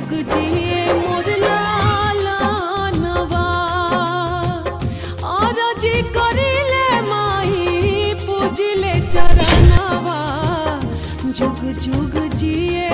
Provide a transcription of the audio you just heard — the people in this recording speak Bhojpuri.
जुग जिए मोर लालनवा और जी करिले माई पूजिले चरणवा जुग जुग जिए